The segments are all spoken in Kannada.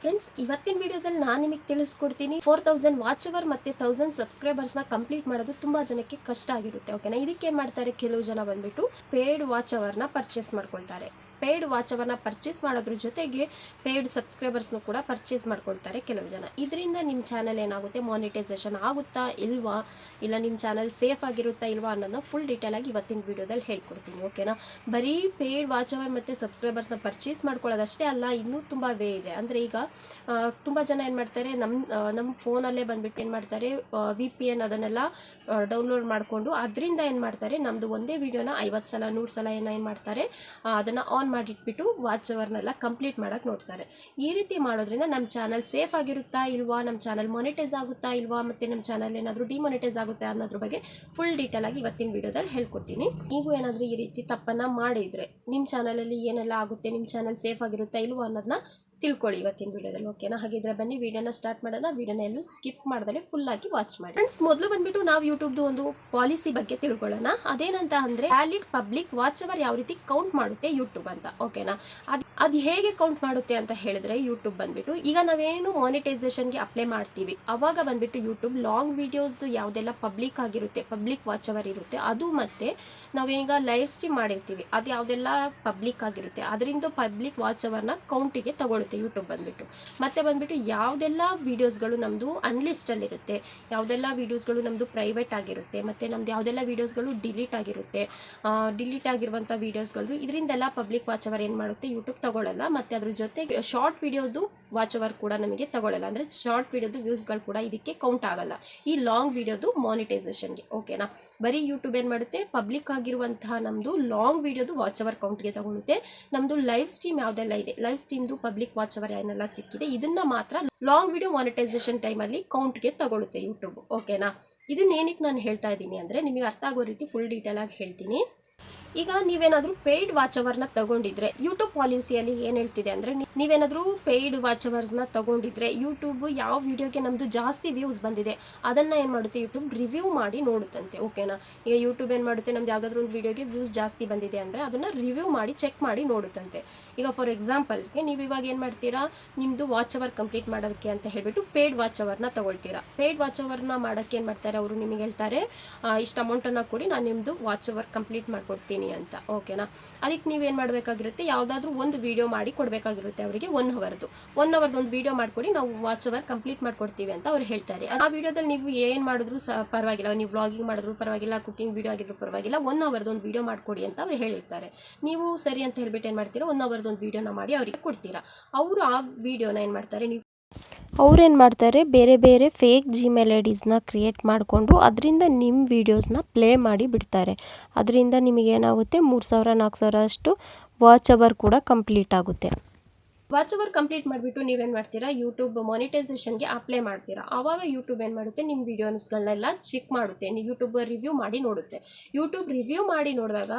ಫ್ರೆಂಡ್ಸ್, ಇವತ್ತಿನ ವಿಡಿಯೋದಲ್ಲಿ ನಾನು ನಿಮಗೆ ತಿಳಿಸ್ಕೊಡ್ತೀನಿ 4000 ವಾಚ್ ಅವರ್ ಮತ್ತು 1000 ಸಬ್ಸ್ಕ್ರೈಬರ್ಸ್ನ ಕಂಪ್ಲೀಟ್ ಮಾಡೋದು ತುಂಬ ಜನಕ್ಕೆ ಕಷ್ಟ ಆಗಿರುತ್ತೆ. ಓಕೆನಾ? ಇದಕ್ಕೆ ಏನು ಮಾಡ್ತಾರೆ, ಕೆಲವು ಜನ ಬಂದ್ಬಿಟ್ಟು ಪೇಯ್ಡ್ ವಾಚ್ ಅವರ್ನ ಪರ್ಚೇಸ್ ಮಾಡ್ಕೊಳ್ತಾರೆ. ಪೇಯ್ಡ್ ವಾಚ್ ಅವರ್ನ ಪರ್ಚೇಸ್ ಮಾಡೋದ್ರ ಜೊತೆಗೆ ಪೇಯ್ಡ್ ಸಬ್ಸ್ಕ್ರೈಬರ್ಸ್ನು ಕೂಡ ಪರ್ಚೇಸ್ ಮಾಡ್ಕೊಳ್ತಾರೆ ಕೆಲವು ಜನ. ಇದರಿಂದ ನಿಮ್ಮ ಚಾನಲ್ ಏನಾಗುತ್ತೆ, ಮಾನಿಟೈಸೇಷನ್ ಆಗುತ್ತಾ ಇಲ್ವಾ, ಇಲ್ಲ ನಿಮ್ಮ ಚಾನಲ್ ಸೇಫ್ ಆಗಿರುತ್ತಾ ಇಲ್ವಾ ಅನ್ನೋದನ್ನ ಫುಲ್ ಡೀಟೇಲಾಗಿ ಇವತ್ತಿನ ವಿಡಿಯೋದಲ್ಲಿ ಹೇಳ್ಕೊಡ್ತೀನಿ. ಓಕೆನಾ? ಬರೀ ಪೇಯ್ಡ್ ವಾಚ್ ಅವರ್ ಮತ್ತು ಸಬ್ಸ್ಕ್ರೈಬರ್ಸ್ನ ಪರ್ಚೇಸ್ ಮಾಡ್ಕೊಳ್ಳೋದಷ್ಟೇ ಅಲ್ಲ, ಇನ್ನೂ ತುಂಬ ವೇ ಇದೆ. ಅಂದರೆ ಈಗ ತುಂಬ ಜನ ಏನು ಮಾಡ್ತಾರೆ, ನಮ್ಮ ಫೋನಲ್ಲೇ ಬಂದುಬಿಟ್ಟು ಏನು ಮಾಡ್ತಾರೆ, VPN ಅದನ್ನೆಲ್ಲ ಡೌನ್ಲೋಡ್ ಮಾಡಿಕೊಂಡು ಅದರಿಂದ ಏನು ಮಾಡ್ತಾರೆ, ನಮ್ಮದು ಒಂದೇ ವೀಡಿಯೋನ 50 ಸಲ 100 ಸಲ ಏನು ಮಾಡ್ತಾರೆ, ಅದನ್ನು ಆನ್ ಮಾಡಿಟ್ಬಿಟ್ಟು ವಾಚ್ ಅವರ್ನೆಲ್ಲ ಕಂಪ್ಲೀಟ್ ಮಾಡೋಕ್ಕೆ ನೋಡ್ತಾರೆ. ಈ ರೀತಿ ಮಾಡೋದ್ರಿಂದ ನಮ್ಮ ಚಾನಲ್ ಸೇಫ್ ಆಗಿರುತ್ತಾ ಇಲ್ವಾ, ನಮ್ಮ ಚಾನಲ್ ಮಾನಿಟೈಸ್ ಆಗುತ್ತಾ ಇಲ್ವಾ, ಮತ್ತು ನಮ್ಮ ಚಾನಲ್ ಏನಾದರೂ ಡಿಮಾನಿಟೈಸ್ ಆಗುತ್ತೆ ಅನ್ನೋದ್ರ ಬಗ್ಗೆ ಫುಲ್ ಡೀಟೇಲಾಗಿ ಇವತ್ತಿನ ವಿಡಿಯೋದಲ್ಲಿ ಹೇಳ್ಕೊಡ್ತೀನಿ. ನೀವು ಏನಾದರೂ ಈ ರೀತಿ ತಪ್ಪನ್ನು ಮಾಡಿದರೆ ನಿಮ್ಮ ಚಾನಲಲ್ಲಿ ಏನೆಲ್ಲ ಆಗುತ್ತೆ, ನಿಮ್ಮ ಚಾನಲ್ ಸೇಫ್ ಆಗಿರುತ್ತಾ ಇಲ್ವಾ ಅನ್ನೋದನ್ನ ತಿಳ್ಕೊಳ್ಳಿ ಇವತ್ತಿನ ವಿಡಿಯೋದಲ್ಲಿ. ಓಕೆನಾ? ಹಾಗಿದ್ರೆ ಬನ್ನಿ ವಿಡಿಯೋನ ಸ್ಟಾರ್ಟ್ ಮಾಡೋಣ. ವಿಡಿಯೋನ ಎಲ್ಲೂ ಸ್ಕಿಪ್ ಮಾಡ್ದಲೆ ಫುಲ್ ಆಗಿ ವಾಚ್ ಮಾಡಿ. ಫ್ರೆಂಡ್ಸ್, ಮೊದಲು ಬಂದ್ಬಿಟ್ಟು ನಾವು ಯೂಟ್ಯೂಬ್ದು ಒಂದು ಪಾಲಿಸಿ ಬಗ್ಗೆ ತಿಳ್ಕೊಳ್ಳೋಣ. ಅದೇನಂತ ಅಂದ್ರೆ, ವ್ಯಾಲಿಡ್ ಪಬ್ಲಿಕ್ ವಾಚ್ ಅವರ್ ಯಾವ ರೀತಿ ಕೌಂಟ್ ಮಾಡುತ್ತೆ ಯೂಟ್ಯೂಬ್ ಅಂತ. ಓಕೆನಾ? ಅದು ಹೇಗೆ ಕೌಂಟ್ ಮಾಡುತ್ತೆ ಅಂತ ಹೇಳಿದ್ರೆ, ಯೂಟ್ಯೂಬ್ ಬಂದ್ಬಿಟ್ಟು ಈಗ ನಾವೇನು ಮಾನಿಟೈಸೇಷನ್ಗೆ ಅಪ್ಲೈ ಮಾಡ್ತೀವಿ, ಅವಾಗ ಬಂದ್ಬಿಟ್ಟು ಯೂಟ್ಯೂಬ್ ಲಾಂಗ್ ವಿಡಿಯೋಸ್ದು ಯಾವುದೆಲ್ಲ ಪಬ್ಲಿಕ್ ಆಗಿರುತ್ತೆ, ಪಬ್ಲಿಕ್ ವಾಚ್ ಅವರ್ ಇರುತ್ತೆ ಅದು, ಮತ್ತೆ ನಾವೀಗ ಲೈವ್ ಸ್ಟ್ರೀಮ್ ಮಾಡಿರ್ತೀವಿ ಅದು ಯಾವುದೆಲ್ಲ ಪಬ್ಲಿಕ್ ಆಗಿರುತ್ತೆ ಅದರಿಂದ ಪಬ್ಲಿಕ್ ವಾಚ್ ಅವರ್ನ ಕೌಂಟಿಗೆ ತಗೊಳುತ್ತೆ ಯೂಟ್ಯೂಬ್ ಬಂದ್ಬಿಟ್ಟು. ಮತ್ತೆ ಬಂದ್ಬಿಟ್ಟು ಯಾವುದೆಲ್ಲ ವೀಡಿಯೋಸ್ಗಳು ನಮ್ಮದು ಅನ್ಲಿಸ್ಟಲ್ಲಿರುತ್ತೆ, ಯಾವುದೆಲ್ಲ ವೀಡಿಯೋಸ್ಗಳು ನಮ್ಮದು ಪ್ರೈವೇಟ್ ಆಗಿರುತ್ತೆ, ಮತ್ತು ನಮ್ದು ಯಾವುದೆಲ್ಲ ವೀಡಿಯೋಸ್ಗಳು ಡಿಲೀಟ್ ಆಗಿರುತ್ತೆ, ಡಿಲೀಟ್ ಆಗಿರುವಂಥ ವೀಡಿಯೋಸ್ಗಳು, ಇದರಿಂದೆಲ್ಲ ಪಬ್ಲಿಕ್ ವಾಚ್ ಅವರ್ ಏನು ಮಾಡುತ್ತೆ, ಯೂಟ್ಯೂಬ್ ತಗೊಳ್ಳಲ್ಲ. ಮತ್ತು ಅದ್ರ ಜೊತೆಗೆ ಶಾರ್ಟ್ ವೀಡಿಯೋದು ವಾಚ್ ಅವರ್ ಕೂಡ ನಮಗೆ ತಗೊಳ್ಳಲ್ಲ. ಅಂದರೆ ಶಾರ್ಟ್ ವೀಡಿಯೋದು ವ್ಯೂಸ್ಗಳು ಕೂಡ ಇದಕ್ಕೆ ಕೌಂಟ್ ಆಗಲ್ಲ, ಈ ಲಾಂಗ್ ವೀಡಿಯೋದು ಮಾನಿಟೈಸೇಷನ್ಗೆ. ಓಕೆನಾ? ಬರೀ ಯೂಟ್ಯೂಬ್ ಏನು ಮಾಡುತ್ತೆ, ಪಬ್ಲಿಕ್ ಆಗಿರುವಂತಹ ನಮ್ಮದು ಲಾಂಗ್ ವೀಡಿಯೋದು ವಾಚ್ ಅವರ್ ಕೌಂಟ್ಗೆ ತಗೊಳುತ್ತೆ. ನಮ್ಮದು ಲೈವ್ ಸ್ಟ್ರೀಮ್ ಯಾವುದೆಲ್ಲ ಇದೆ, ಲೈವ್ ಸ್ಟ್ರೀಮ್ದು ಪಬ್ಲಿಕ್ ವಾಚ್ ಅವರ್ ಏನೆಲ್ಲ ಸಿಕ್ಕಿದೆ, ಇದನ್ನ ಮಾತ್ರ ಲಾಂಗ್ ವಿಡಿಯೋ ಮಾನಿಟೈಸೇಷನ್ ಟೈಮಲ್ಲಿ ಕೌಂಟ್ಗೆ ತಗೊಳುತ್ತೆ ಯೂಟ್ಯೂಬ್. ಓಕೆನಾ? ಇದನ್ನ ಏನಕ್ಕೆ ನಾನು ಹೇಳ್ತಾ ಇದ್ದೀನಿ ಅಂದರೆ, ನಿಮಗೆ ಅರ್ಥ ಆಗೋ ರೀತಿ ಫುಲ್ ಡೀಟೇಲ್ ಆಗಿ ಹೇಳ್ತೀನಿ. ಈಗ ನೀವೇನಾದರೂ ಪೇಯ್ಡ್ ವಾಚ್ ಅವರ್ನ ತಗೊಂಡಿದ್ರೆ, ಯೂಟ್ಯೂಬ್ ಪಾಲಿಸಿಯಲ್ಲಿ ಏನು ಹೇಳ್ತಿದೆ ಅಂದರೆ, ನೀವೇನಾದರೂ ಪೇಯ್ಡ್ ವಾಚ್ ಅವರ್ಸ್ನ ತಗೊಂಡಿದ್ರೆ ಯೂಟ್ಯೂಬ್ ಯಾವ ವಿಡಿಯೋಗೆ ನಮ್ಮದು ಜಾಸ್ತಿ ವ್ಯೂಸ್ ಬಂದಿದೆ ಅದನ್ನು ಏನು ಮಾಡುತ್ತೆ, ಯೂಟ್ಯೂಬ್ ರಿವ್ಯೂ ಮಾಡಿ ನೋಡುತ್ತಂತೆ. ಓಕೆನಾ? ಈಗ ಯೂಟ್ಯೂಬ್ ಏನು ಮಾಡುತ್ತೆ, ನಮ್ದು ಯಾವುದಾದ್ರೂ ಒಂದು ವಿಡಿಯೋಗೆ ವ್ಯೂಸ್ ಜಾಸ್ತಿ ಬಂದಿದೆ ಅಂದರೆ ಅದನ್ನು ರಿವ್ಯೂ ಮಾಡಿ ಚೆಕ್ ಮಾಡಿ ನೋಡುತ್ತಂತೆ. ಈಗ ಫಾರ್ ಎಕ್ಸಾಂಪಲ್ಗೆ ನೀವು ಇವಾಗ ಏನು ಮಾಡ್ತೀರಾ, ನಿಮ್ಮದು ವಾಚ್ ಅವರ್ ಕಂಪ್ಲೀಟ್ ಮಾಡೋದಕ್ಕೆ ಅಂತ ಹೇಳಿಬಿಟ್ಟು ಪೇಯ್ಡ್ ವಾಚ್ ಅವರ್ನ ತಗೊಳ್ತೀರಾ. ಪೇಯ್ಡ್ ವಾಚ್ ಅವರ್ನ ಮಾಡೋಕ್ಕೆ ಏನು ಮಾಡ್ತಾರೆ, ಅವರು ನಿಮಗೆ ಹೇಳ್ತಾರೆ ಇಷ್ಟು ಅಮೌಂಟನ್ನು ಕೊಡಿ, ನಾನು ನಿಮ್ಮದು ವಾಚ್ ಅವರ್ ಕಂಪ್ಲೀಟ್ ಮಾಡಿಕೊಡ್ತೀನಿ ಅಂತ. ಓಕೆನಾ? ಅದಕ್ಕೆ ನೀವೇನು ಮಾಡಬೇಕಾಗಿರುತ್ತೆ, ಯಾವುದಾದ್ರೂ ಒಂದು ವಿಡಿಯೋ ಮಾಡಿ ಕೊಡಬೇಕಾಗಿರುತ್ತೆ ಅವರಿಗೆ. 1 ಅವರ್ದು ಒಂದು ವಿಡಿಯೋ ಮಾಡಿಕೊಡಿ, ನಾವು ವಾಚ್ ಅವರ್ ಕಂಪ್ಲೀಟ್ ಮಾಡ್ಕೊಡ್ತೀವಿ ಅಂತ ಅವ್ರು ಹೇಳ್ತಾರೆ. ಆ ವಿಡಿಯೋದಲ್ಲಿ ನೀವು ಏನು ಮಾಡಿದ್ರು ಪರವಾಗಿಲ್ಲ, ನೀವು ವ್ಲಾಗಿಂಗ್ ಮಾಡಿದ್ರು ಪರವಾಗಿಲ್ಲ, ಕುಕಿಂಗ್ ವಿಡಿಯೋ ಆಗಿದ್ರು ಪರವಾಗಿಲ್ಲ, 1 ಅವರ್ದು ಒಂದು ವಿಡಿಯೋ ಮಾಡಿಕೊಡಿ ಅಂತ ಅವ್ರು ಹೇಳಿರ್ತಾರೆ. ನೀವು ಸರಿ ಅಂತ ಹೇಳ್ಬಿಟ್ಟು ಏನು ಮಾಡ್ತೀರಾ, 1 ಅವರ್ದು ಒಂದು ವಿಡಿಯೋನ ಮಾಡಿ ಅವರಿಗೆ ಕೊಡ್ತೀರಾ. ಅವರು ಆ ವಿಡಿಯೋನ ಏನು ಮಾಡ್ತಾರೆ, ಅವ್ರೇನು ಮಾಡ್ತಾರೆ, ಬೇರೆ ಬೇರೆ ಫೇಕ್ ಜಿಮೇಲ್ ಐಡೀಸ್ನ ಕ್ರಿಯೇಟ್ ಮಾಡಿಕೊಂಡು ಅದರಿಂದ ನಿಮ್ಮ ವೀಡಿಯೋಸ್ನ ಪ್ಲೇ ಮಾಡಿ ಬಿಡ್ತಾರೆ. ಅದರಿಂದ ನಿಮಗೇನಾಗುತ್ತೆ, 3000 4000 ಅಷ್ಟು ವಾಚ್ ಅವರ್ ಕೂಡ ಕಂಪ್ಲೀಟ್ ಆಗುತ್ತೆ. ವಾಚ್ ಅವರ್ ಕಂಪ್ಲೀಟ್ ಮಾಡಿಬಿಟ್ಟು ನೀವೇನು ಮಾಡ್ತೀರಾ, ಯೂಟ್ಯೂಬ್ ಮಾನಿಟೈಸೇಷನ್ಗೆ ಅಪ್ಲೈ ಮಾಡ್ತೀರಾ. ಆವಾಗ ಯೂಟ್ಯೂಬ್ ಏನು ಮಾಡುತ್ತೆ, ನಿಮ್ಮ ವೀಡಿಯೋಸ್ಗಳನ್ನೆಲ್ಲ ಚೆಕ್ ಮಾಡುತ್ತೆ, ನೀವು ಯೂಟ್ಯೂಬ್ ರಿವ್ಯೂ ಮಾಡಿ ನೋಡುತ್ತೆ. ಯೂಟ್ಯೂಬ್ ರಿವ್ಯೂ ಮಾಡಿ ನೋಡಿದಾಗ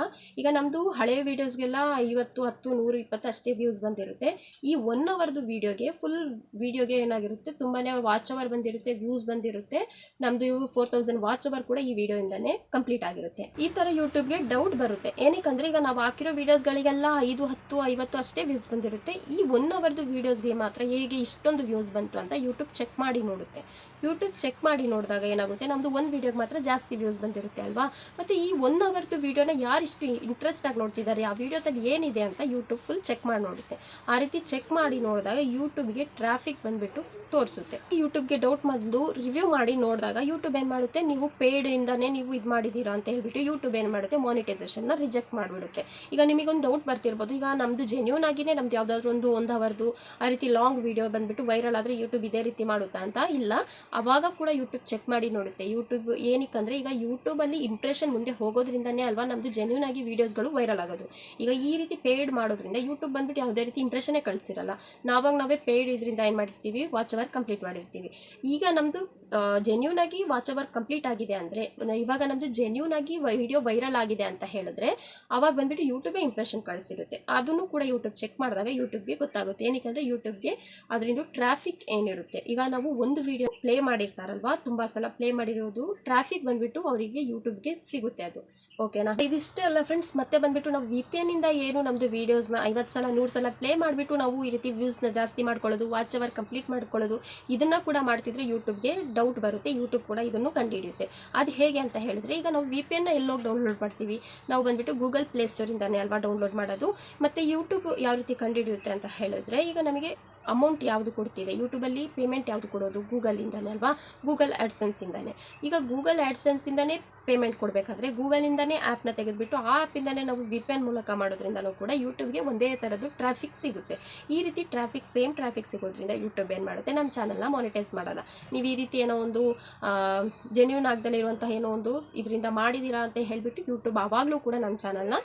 ಈಗ ನಮ್ಮದು ಹಳೆಯ ವೀಡಿಯೋಸ್ಗೆಲ್ಲ 50 10 100 20 ಅಷ್ಟೇ ವ್ಯೂಸ್ ಬಂದಿರುತ್ತೆ. ಈ 1 ಅವರ್ದು ವೀಡಿಯೋಗೆ ಫುಲ್ ವೀಡಿಯೋಗೆ ಏನಾಗಿರುತ್ತೆ, ತುಂಬಾ ವಾಚ್ ಅವರ್ ಬಂದಿರುತ್ತೆ, ವ್ಯೂಸ್ ಬಂದಿರುತ್ತೆ. ನಮ್ಮದು 4000 ವಾಚ್ ಅವರ್ ಕೂಡ ಈ ವಿಡಿಯೋಯಿಂದನೇ ಕಂಪ್ಲೀಟ್ ಆಗಿರುತ್ತೆ. ಈ ಥರ ಯೂಟ್ಯೂಬ್ಗೆ ಡೌಟ್ ಬರುತ್ತೆ. ಏನಕ್ಕಂದರೆ, ಈಗ ನಾವು ಹಾಕಿರೋ ವೀಡಿಯೋಸ್ಗಳಿಗೆಲ್ಲ 5 10 50 ಅಷ್ಟೇ ವ್ಯೂಸ್ ಬಂದಿರುತ್ತೆ. ಈ 1 ಅವರ್ದು ವೀಡಿಯೋಸ್ಗೆ ಮಾತ್ರ ಹೇಗೆ ಇಷ್ಟೊಂದು ವ್ಯೂಸ್ ಬಂತು ಅಂತ ಯೂಟ್ಯೂಬ್ ಚೆಕ್ ಮಾಡಿ ನೋಡುತ್ತೆ. ಯೂಟ್ಯೂಬ್ ಚೆಕ್ ಮಾಡಿ ನೋಡಿದಾಗ ಏನಾಗುತ್ತೆ, ನಮ್ಮದು ಒಂದು ವೀಡಿಯೋಗೆ ಮಾತ್ರ ಜಾಸ್ತಿ ವ್ಯೂಸ್ ಬಂದಿರುತ್ತೆ ಅಲ್ವಾ. ಮತ್ತು ಈ 1 ಅವರ್ದು ವೀಡಿಯೋನ ಯಾರಿಷ್ಟು ಇಂಟ್ರೆಸ್ಟಾಗಿ ನೋಡ್ತಿದ್ದಾರೆ, ಆ ವೀಡಿಯೋದಲ್ಲಿ ಏನಿದೆ ಅಂತ ಯೂಟ್ಯೂಬ್ ಫುಲ್ ಚೆಕ್ ಮಾಡಿ ನೋಡುತ್ತೆ. ಆ ರೀತಿ ಚೆಕ್ ಮಾಡಿ ನೋಡಿದಾಗ ಯೂಟ್ಯೂಬ್ಗೆ ಟ್ರಾಫಿಕ್ ಬಂದುಬಿಟ್ಟು ತೋರಿಸುತ್ತೆ. ಯೂಟ್ಯೂಬ್ಗೆ ಡೌಟ್ ಬಂದು ರಿವ್ಯೂ ಮಾಡಿ ನೋಡಿದಾಗ ಯೂಟ್ಯೂಬ್ ಏನು ಮಾಡುತ್ತೆ, ನೀವು ಪೇಯ್ಡಿಂದನೇ ನೀವು ಇದು ಮಾಡಿದ್ದೀರಾ ಅಂತ ಹೇಳ್ಬಿಟ್ಟು ಯೂಟ್ಯೂಬ್ ಏನು ಮಾಡುತ್ತೆ, ಮಾನಿಟೈಸೇಷನ್ನ ರಿಜೆಕ್ಟ್ ಮಾಡಿಬಿಡುತ್ತೆ. ಈಗ ನಿಮಗೊಂದು ಡೌಟ್ ಬರ್ತಿರ್ಬೋದು, ಈಗ ನಮ್ಮದು ಜೆನ್ಯೂನ್ ಆಗಿನೇ ನಮ್ದು ಯಾವುದಾದ್ರೂ ಒಂದು 1 ಅವರ್ದು ಆ ರೀತಿ ಲಾಂಗ್ ವೀಡಿಯೋ ಬಂದುಬಿಟ್ಟು ವೈರಲ್ ಆದರೆ ಯೂಟ್ಯೂಬ್ ಇದೇ ರೀತಿ ಮಾಡುತ್ತಾ ಅಂತ. ಇಲ್ಲ, ಆವಾಗ ಕೂಡ ಯೂಟ್ಯೂಬ್ ಚೆಕ್ ಮಾಡಿ ನೋಡುತ್ತೆ. ಯೂಟ್ಯೂಬ್ ಏನಕ್ಕಂದರೆ, ಈಗ ಯೂಟ್ಯೂಬಲ್ಲಿ ಇಂಪ್ರೆಷನ್ ಮುಂದೆ ಹೋಗೋದ್ರಿಂದನೇ ಅಲ್ವಾ ನಮ್ಮದು ಜೆನ್ಯೂನ್ ಆಗಿ ವೀಡಿಯೋಸ್ಗಳು ವೈರಲ್ ಆಗೋದು. ಈಗ ಈ ರೀತಿ ಪೇಯ್ಡ್ ಮಾಡೋದ್ರಿಂದ ಯೂಟ್ಯೂಬ್ ಬಂದುಬಿಟ್ಟು ಯಾವುದೇ ರೀತಿ ಇಂಪ್ರೆಷನ್ನೇ ಕಳಿಸಿರಲ್ಲ. ನಾವೇ ಪೇಯ್ಡ್ ಇದರಿಂದ ಏನು ಮಾಡಿರ್ತೀವಿ, ವಾಚ್ ಅವರ್ ಕಂಪ್ಲೀಟ್ ಮಾಡಿರ್ತೀವಿ. ಈಗ ನಮ್ಮದು ಜೆನ್ಯೂನ್ ಆಗಿ ವಾಚ್ ಅವರ್ ಕಂಪ್ಲೀಟ್ ಆಗಿದೆ ಅಂದರೆ, ಇವಾಗ ನಮ್ಮದು ಜೆನ್ಯೂನ್ ಆಗಿ ವಿಡಿಯೋ ವೈರಲ್ ಆಗಿದೆ ಅಂತ ಹೇಳಿದ್ರೆ ಆವಾಗ ಬಂದುಬಿಟ್ಟು ಯೂಟ್ಯೂಬೇ ಇಂಪ್ರೆಷನ್ ಕಳಿಸಿರುತ್ತೆ. ಅದನ್ನು ಕೂಡ ಯೂಟ್ಯೂಬ್ ಚೆಕ್ ಮಾಡಿದಾಗ ಯೂಟ್ಯೂಬ್ಗೆ ಗೊತ್ತಾಗುತ್ತೆ. ಏನಕ್ಕೆ, ಯೂಟ್ಯೂಬ್ಗೆ ಅದರಿಂದ ಟ್ರಾಫಿಕ್ ಏನಿರುತ್ತೆ, ಈಗ ನಾವು ಒಂದು ವಿಡಿಯೋ ಪ್ಲೇ ಮಾಡಿರ್ತಾರಲ್ವಾ, ತುಂಬ ಸಲ ಪ್ಲೇ ಮಾಡಿರೋದು ಟ್ರಾಫಿಕ್ ಬಂದುಬಿಟ್ಟು ಅವರಿಗೆ ಯೂಟ್ಯೂಬ್ಗೆ ಸಿಗುತ್ತೆ. ಅದು ಓಕೆನಾ. ಇದಿಷ್ಟೇ ಅಲ್ಲ ಫ್ರೆಂಡ್ಸ್, ಮತ್ತೆ ಬಂದ್ಬಿಟ್ಟು ನಾವು VPN ಇಂದ ಏನು ನಮ್ಮದು ವೀಡಿಯೋಸ್ನ 50 ಸಲ 100 ಸಲ ಪ್ಲೇ ಮಾಡಿಬಿಟ್ಟು ನಾವು ಈ ರೀತಿ ವ್ಯೂಸ್ನ ಜಾಸ್ತಿ ಮಾಡ್ಕೊಳ್ಳೋದು, ವಾಚ್ ಅವರ್ ಕಂಪ್ಲೀಟ್ ಮಾಡ್ಕೊಳ್ಳೋದು, ಇದನ್ನು ಕೂಡ ಮಾಡ್ತಿದ್ರೆ ಯೂಟ್ಯೂಬ್ಗೆ ಡೌಟ್ ಬರುತ್ತೆ. ಯೂಟ್ಯೂಬ್ ಕೂಡ ಇದನ್ನು ಕಂಡುಹಿಡಿಯುತ್ತೆ. ಅದು ಹೇಗೆ ಅಂತ ಹೇಳಿದ್ರೆ, ಈಗ ನಾವು VPN ಎಲ್ಲೋಗಿ ಡೌನ್ಲೋಡ್ ಮಾಡ್ತೀವಿ, ನಾವು ಬಂದ್ಬಿಟ್ಟು ಗೂಗಲ್ ಪ್ಲೇಸ್ಟೋರಿಂದಾನೇ ಅಲ್ವಾ ಡೌನ್ಲೋಡ್ ಮಾಡೋದು. ಮತ್ತು ಯೂಟ್ಯೂಬ್ ಯಾವ ರೀತಿ ಕಂಡುಹಿಡಿಯುತ್ತೆ ಅಂತ ಹೇಳಿದ್ರೆ, ಈಗ ನಮಗೆ ಅಮೌಂಟ್ ಯಾವುದು ಕೊಡ್ತಿದೆ ಯೂಟ್ಯೂಬಲ್ಲಿ, ಪೇಮೆಂಟ್ ಯಾವುದು ಕೊಡೋದು ಗೂಗಲಿಂದನೇ ಅಲ್ವಾ, ಗೂಗಲ್ ಆ್ಯಡ್ಸೆನ್ಸಿಂದನೇ. ಈಗ ಗೂಗಲ್ ಆ್ಯಡ್ಸೆನ್ಸಿಂದನೇ ಪೇಮೆಂಟ್ ಕೊಡಬೇಕಾದ್ರೆ ಗೂಗಲಿಂದನೇ ಆ್ಯಪ್ನ ತೆಗೆದುಬಿಟ್ಟು ಆ ಆ್ಯಪಿಂದನೇ ನಾವು VPN ಮೂಲಕ ಮಾಡೋದ್ರಿಂದನೂ ಕೂಡ ಯೂಟ್ಯೂಬ್ಗೆ ಒಂದೇ ಥರದ್ದು ಟ್ರಾಫಿಕ್ ಸಿಗುತ್ತೆ. ಈ ರೀತಿ ಸೇಮ್ ಟ್ರಾಫಿಕ್ ಸಿಗೋದ್ರಿಂದ ಯೂಟ್ಯೂಬ್ ಏನು ಮಾಡುತ್ತೆ, ನಮ್ಮ ಚಾನಲ್ನ ಮಾನಿಟೈಸ್ ಮಾಡಲ್ಲ. ನೀವು ಈ ರೀತಿ ಏನೋ ಒಂದು ಜೆನ್ಯೂನ್ ಆಗದಲ್ಲೇ ಇರುವಂತಹ ಏನೋ ಒಂದು ಇದರಿಂದ ಮಾಡಿದ್ದೀರಾ ಅಂತ ಹೇಳಿಬಿಟ್ಟು ಯೂಟ್ಯೂಬ್ ಆವಾಗಲೂ ಕೂಡ ನಮ್ಮ ಚಾನಲ್ನ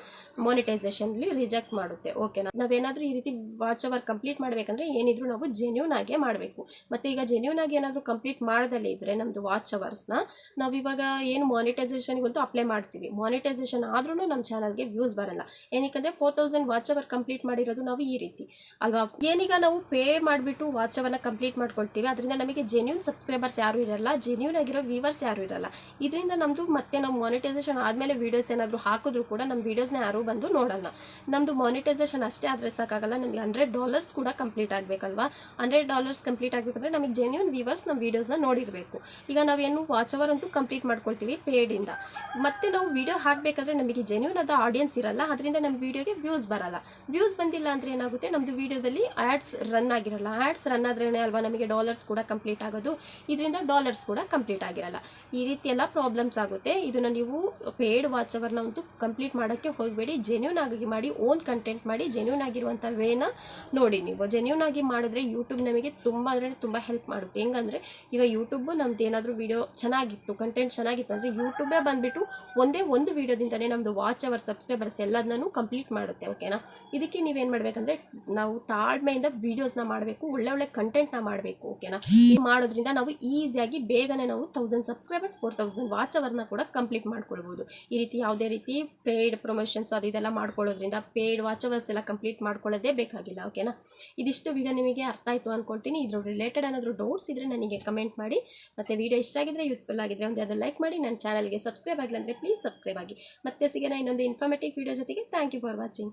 ಮಾನಿಟೈಸೇಷನ್ಲಿ ರಿಜೆಕ್ಟ್ ಮಾಡುತ್ತೆ. ಓಕೆನಾ. ನಾವೇನಾದರೂ ಈ ರೀತಿ ವಾಚ್ ಅವರ್ ಕಂಪ್ಲೀಟ್ ಮಾಡಬೇಕಂದ್ರೆ ಏನಿದ್ರು ನಾವು ಜೆನ್ಯೂನ್ ಆಗೇ ಮಾಡಬೇಕು. ಮತ್ತು ಈಗ ಜೆನ್ಯೂನ್ ಆಗಿ ಏನಾದರೂ ಕಂಪ್ಲೀಟ್ ಮಾಡ್ದಲ್ಲೇ ಇದ್ದರೆ ನಮ್ಮದು ವಾಚ್ ಅವರ್ಸ್ನ ನಾವಿವಾಗ ಏನು ಮಾನಿಟೈಸೇಷನ್ಗಂತೂ ಅಪ್ಲೈ ಮಾಡ್ತೀವಿ, ಮಾನಿಟೈಸೇಷನ್ ಆದ್ರೂ ನಮ್ಮ ಚಾನಲ್ಗೆ ವ್ಯೂಸ್ ಬರಲ್ಲ. ಏನಕ್ಕೆ 4000 ವಾಚ್ ಅವರ್ ಕಂಪ್ಲೀಟ್ ಮಾಡಿರೋದು ನಾವು ಈ ರೀತಿ ಅಲ್ವಾ. ಏನೀಗ ನಾವು ಪೇ ಮಾಡಿಬಿಟ್ಟು ವಾಚ್ ಅವರ್ನ ಕಂಪ್ಲೀಟ್ ಮಾಡ್ಕೊಳ್ತೀವಿ, ಅದರಿಂದ ನಮಗೆ ಜೆನ್ಯೂನ್ ಸಬ್ಸ್ಕ್ರೈಬರ್ಸ್ ಯಾರೂ ಇರಲ್ಲ, ಜೆನ್ಯೂನ್ ಆಗಿರೋ ವ್ಯೂವರ್ಸ್ ಯಾರೂ ಇರಲ್ಲ. ಇದರಿಂದ ನಮ್ಮದು ಮತ್ತೆ ನಾವು ಮಾನಿಟೈಸೇಷನ್ ಆದಮೇಲೆ ವೀಡಿಯೋಸ್ ಏನಾದರೂ ಹಾಕಿದ್ರು ಕೂಡ ನಮ್ಮ ವೀಡಿಯೋಸ್ನ ಯಾರೂ ಬಂದು ನೋಡಲ್ಲ. ನಮ್ಮದು ಮಾನಿಟೈಸೇಷನ್ ಅಷ್ಟೇ ಆದರೆ ಸಾಕಾಗಲ್ಲ, ನಮಗೆ $100 ಕೂಡ ಕಂಪ್ಲೀಟ್ ಆಗಬೇಕಲ್ವಾ. $100 ಕಂಪ್ಲೀಟ್ ಆಗಬೇಕಂದ್ರೆ ನಮಗೆ ಜೆನ್ಯೂನ್ ವ್ಯೂವರ್ಸ್ ನಮ್ಮ ವೀಡಿಯೋಸ್ನ ನೋಡಿರಬೇಕು. ಈಗ ನಾವೇನು ವಾಚ್ ಅವರ್ ಅಂತೂ ಕಂಪ್ಲೀಟ್ ಮಾಡ್ಕೊಳ್ತೀವಿ ಪೇಡಿಂದ, ಮತ್ತೆ ನಾವು ವಿಡಿಯೋ ಹಾಕಬೇಕಾದ್ರೆ ನಮಗೆ ಜೆನ್ಯೂನ್ ಆದ ಆಡಿಯನ್ಸ್ ಇರಲ್ಲ, ಅದರಿಂದ ನಮ್ಮ ವಿಡಿಯೋಗೆ ವ್ಯೂಸ್ ಬರಲ್ಲ. ವ್ಯೂಸ್ ಬಂದಿಲ್ಲ ಅಂದರೆ ಏನಾಗುತ್ತೆ, ನಮ್ಮದು ವಿಡಿಯೋದಲ್ಲಿ ಆ್ಯಡ್ಸ್ ರನ್ ಆಗಿರಲ್ಲ. ಆ್ಯಡ್ಸ್ ರನ್ ಆದ್ರೇ ಅಲ್ವಾ ನಮಗೆ ಡಾಲರ್ಸ್ ಕೂಡ ಕಂಪ್ಲೀಟ್ ಆಗೋದು, ಇದರಿಂದ ಡಾಲರ್ಸ್ ಕೂಡ ಕಂಪ್ಲೀಟ್ ಆಗಿರಲ್ಲ. ಈ ರೀತಿ ಎಲ್ಲ ಪ್ರಾಬ್ಲಮ್ಸ್ ಆಗುತ್ತೆ. ಇದನ್ನು ನೀವು ಪೇಡ್ ವಾಚ್ ಅವರ್ನ ಅಂತೂ ಕಂಪ್ಲೀಟ್ ಮಾಡೋಕ್ಕೆ ಹೋಗಬೇಡಿ, ಜೆನ್ಯೂನ್ ಆಗಿ ಮಾಡಿ, ಓನ್ ಕಂಟೆಂಟ್ ಮಾಡಿ, ಜೆನ್ಯೂನ್ ಆಗಿರುವಂಥ ವೇನ ನೋಡಿ. ನೀವು ಜೆನ್ಯೂನ್ ಆಗಿ ಮಾಡಿದ್ರೆ ಯೂಟ್ಯೂಬ್ ನಮಗೆ ತುಂಬ ಅಂದರೆ ತುಂಬ ಹೆಲ್ಪ್ ಮಾಡುತ್ತೆ. ಹೆಂಗಂದರೆ ಈಗ ಯೂಟ್ಯೂಬು ನಮ್ದು ಏನಾದರೂ ವಿಡಿಯೋ ಚೆನ್ನಾಗಿತ್ತು, ಕಂಟೆಂಟ್ ಚೆನ್ನಾಗಿತ್ತು ಅಂದರೆ ಯೂಟ್ಯೂಬೇ ಬಂದುಬಿಟ್ಟು ಒಂದೇ ಒಂದು ವೀಡಿಯೋದಿಂದಲೇ ನಮ್ಮದು ವಾಚ್ ಅವರ್ ಸಬ್ಸ್ಕ್ರೈಬರ್ಸ್ ಎಲ್ಲದನ್ನೂ ಕಂಪ್ಲೀಟ್ ಮಾಡುತ್ತೆ. ಓಕೆನಾ. ಇದಕ್ಕೆ ನೀವೇನು ಮಾಡಬೇಕಂದ್ರೆ ನಾವು ತಾಳ್ಮೆಯಿಂದ ವೀಡಿಯೋಸ್ನ ಮಾಡಬೇಕು, ಒಳ್ಳೆ ಕಂಟೆಂಟ್ನ ಮಾಡಬೇಕು. ಓಕೆನಾ. ಇದು ಮಾಡೋದ್ರಿಂದ ನಾವು ಈಸಿಯಾಗಿ ಬೇಗನೆ ನಾವು 1000 ಸಬ್ಸ್ಕ್ರೈಬರ್ಸ್ 4000 ವಾಚ್ ಅವರ್ನ ಕೂಡ ಕಂಪ್ಲೀಟ್ ಮಾಡ್ಕೊಳ್ಬೋದು. ಈ ರೀತಿ ಯಾವುದೇ ರೀತಿ ಪೇಯ್ಡ್ ಪ್ರಮೋಷನ್ಸ್ ಅದು ಇದೆಲ್ಲ ಮಾಡ್ಕೊಳ್ಳೋದ್ರಿಂದ ಪೇಯ್ಡ್ ವಾಚ್ ಅವರ್ಸ್ ಎಲ್ಲ ಕಂಪ್ಲೀಟ್ ಮಾಡ್ಕೊಳ್ಳೋದೇ ಬೇಕಾಗಿಲ್ಲ. ಓಕೆನಾ. ಇದಿಷ್ಟು ವಿಡಿಯೋ ನಿಮಗೆ ಅರ್ಥ ಆಯಿತು ಅಂದ್ಕೊಳ್ತೀನಿ. ಇದ್ರ ರಿಲೇಟೆಡ್ ಏನಾದರೂ ಡೌಟ್ಸ್ ಇದ್ದರೆ ನನಗೆ ಕಮೆಂಟ್ ಮಾಡಿ. ಮತ್ತು ವಿಡಿಯೋ ಇಷ್ಟ ಆಗಿದ್ರೆ, ಯೂಸ್ಫುಲ್ ಆಗಿದ್ರೆ ಒಂದು ಯಾವ್ದು ಲೈಕ್ ಮಾಡಿ. ನನ್ನ ಚಾನಲ್ಗೆ ಸಬ್ಸ್ಕ್ರೈಬ್ ಆಗಿಲ್ಲ ಅಂದರೆ ಪ್ಲೀಸ್ ಸಬ್ಸ್ಕ್ರೈಬ್ ಆಗಿ. ಮತ್ತೆ ಸಿಗೋಣ ಇನ್ನೊಂದು ಇನ್ಫಾರ್ಮೇಟಿವ್ ವಿಡಿಯೋ ಜೊತೆಗೆ. Thank you for watching.